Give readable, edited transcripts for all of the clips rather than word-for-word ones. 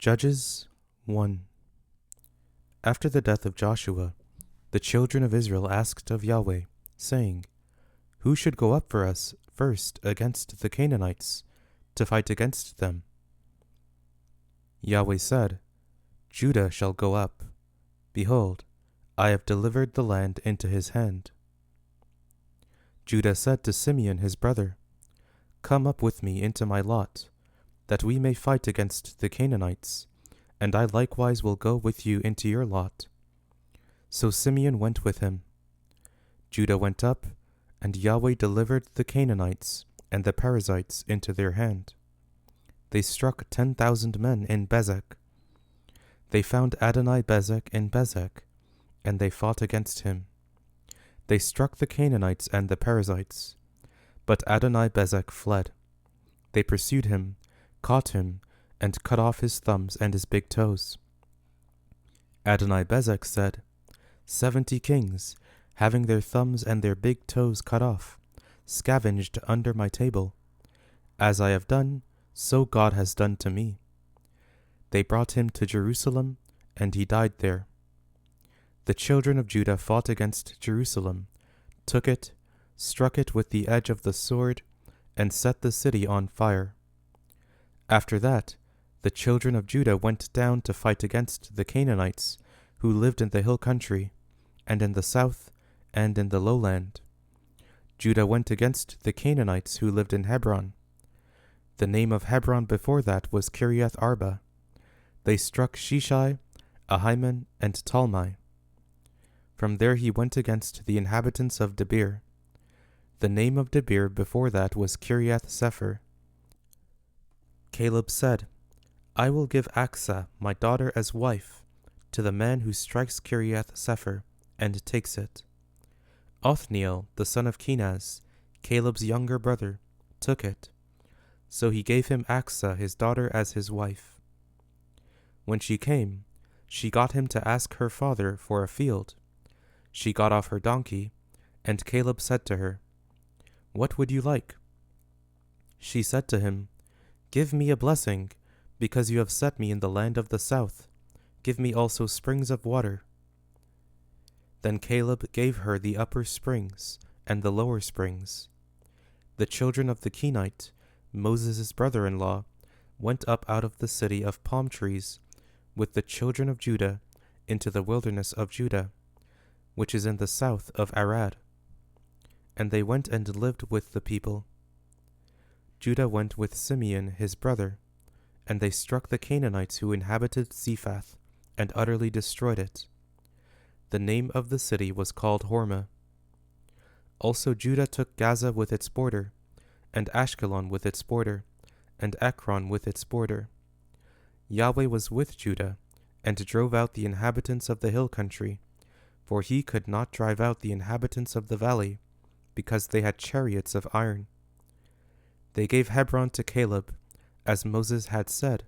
Judges 1. After the death of Joshua, the children of Israel asked of Yahweh, saying, Who should go up for us first against the Canaanites, to fight against them? Yahweh said, Judah shall go up. Behold, I have delivered the land into his hand. Judah said to Simeon his brother, Come up with me into my lot, that we may fight against the Canaanites, and I likewise will go with you into your lot. So Simeon went with him. Judah went up, and Yahweh delivered the Canaanites and the Perizzites into their hand. They struck 10,000 men in Bezek. They found Adoni-Bezek in Bezek, and they fought against him. They struck the Canaanites and the Perizzites, but Adoni-Bezek fled. They pursued him, caught him, and cut off his thumbs and his big toes. Adoni-Bezek said, 70 kings, having their thumbs and their big toes cut off, scavenged under my table. As I have done, so God has done to me. They brought him to Jerusalem, and he died there. The children of Judah fought against Jerusalem, took it, struck it with the edge of the sword, and set the city on fire. After that, the children of Judah went down to fight against the Canaanites, who lived in the hill country, and in the south, and in the lowland. Judah went against the Canaanites who lived in Hebron. The name of Hebron before that was Kiriath Arba. They struck Sheshai, Ahiman, and Talmai. From there he went against the inhabitants of Debir. The name of Debir before that was Kiriath Sepher. Caleb said, I will give Achsah, my daughter, as wife, to the man who strikes Kiriath Sepher, and takes it. Othniel, the son of Kenaz, Caleb's younger brother, took it. So he gave him Achsah his daughter as his wife. When she came, she got him to ask her father for a field. She got off her donkey, and Caleb said to her, What would you like? She said to him, Give me a blessing, because you have set me in the land of the south. Give me also springs of water. Then Caleb gave her the upper springs and the lower springs. The children of the Kenite, Moses' brother-in-law, went up out of the city of palm trees with the children of Judah into the wilderness of Judah, which is in the south of Arad. And they went and lived with the people. Judah went with Simeon his brother, and they struck the Canaanites who inhabited Zephath, and utterly destroyed it. The name of the city was called Hormah. Also Judah took Gaza with its border, and Ashkelon with its border, and Ekron with its border. Yahweh was with Judah, and drove out the inhabitants of the hill country, for he could not drive out the inhabitants of the valley, because they had chariots of iron. They gave Hebron to Caleb, as Moses had said,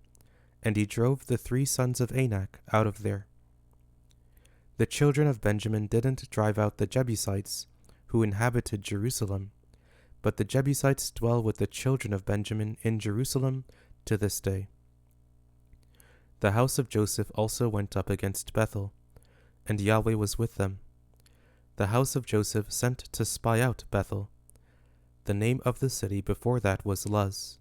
and he drove the 3 sons of Anak out of there. The children of Benjamin didn't drive out the Jebusites, who inhabited Jerusalem, but the Jebusites dwell with the children of Benjamin in Jerusalem to this day. The house of Joseph also went up against Bethel, and Yahweh was with them. The house of Joseph sent to spy out Bethel. The name of the city before that was Luz.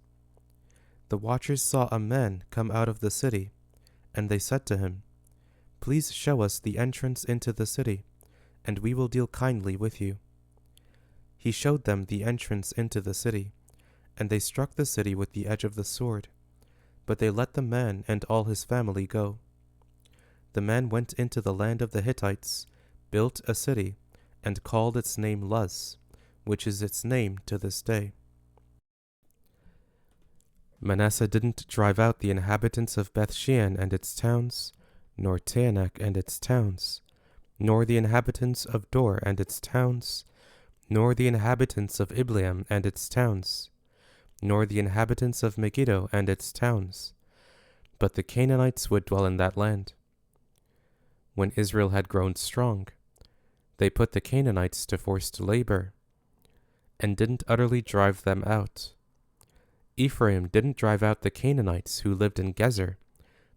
The watchers saw a man come out of the city, and they said to him, Please show us the entrance into the city, and we will deal kindly with you. He showed them the entrance into the city, and they struck the city with the edge of the sword, but they let the man and all his family go. The man went into the land of the Hittites, built a city, and called its name Luz, which is its name to this day. Manasseh didn't drive out the inhabitants of Beth-shean and its towns, nor Taanach and its towns, nor the inhabitants of Dor and its towns, nor the inhabitants of Ibleam and its towns, nor the inhabitants of Megiddo and its towns, but the Canaanites would dwell in that land. When Israel had grown strong, they put the Canaanites to forced labor, and didn't utterly drive them out. Ephraim didn't drive out the Canaanites who lived in Gezer,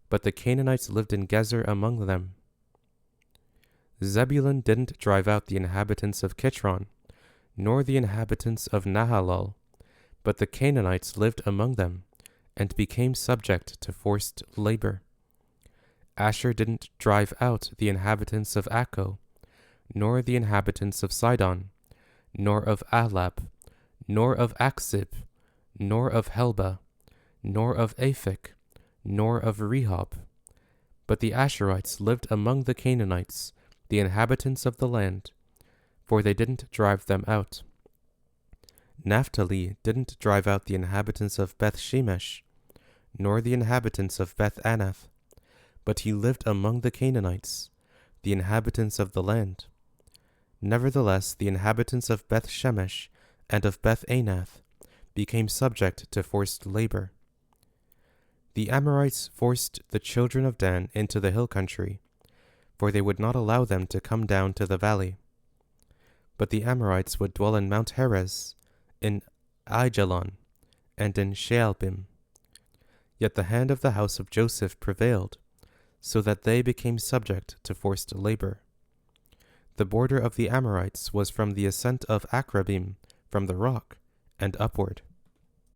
but the Canaanites lived in Gezer among them. Zebulun didn't drive out the inhabitants of Kitron, nor the inhabitants of Nahalal, but the Canaanites lived among them, and became subject to forced labor. Asher didn't drive out the inhabitants of Akko, nor the inhabitants of Sidon, nor of Alab, nor of Aksib, nor of Helba, nor of Aphik, nor of Rehob. But the Asherites lived among the Canaanites, the inhabitants of the land, for they didn't drive them out. Naphtali didn't drive out the inhabitants of Beth Shemesh, nor the inhabitants of Beth Anath, but he lived among the Canaanites, the inhabitants of the land. Nevertheless, the inhabitants of Beth Shemesh and of Beth Anath became subject to forced labor. The Amorites forced the children of Dan into the hill country, for they would not allow them to come down to the valley. But the Amorites would dwell in Mount Heres, in Aijalon, and in Shaalbim. Yet the hand of the house of Joseph prevailed, so that they became subject to forced labor. The border of the Amorites was from the ascent of Akrabim, from the rock, and upward.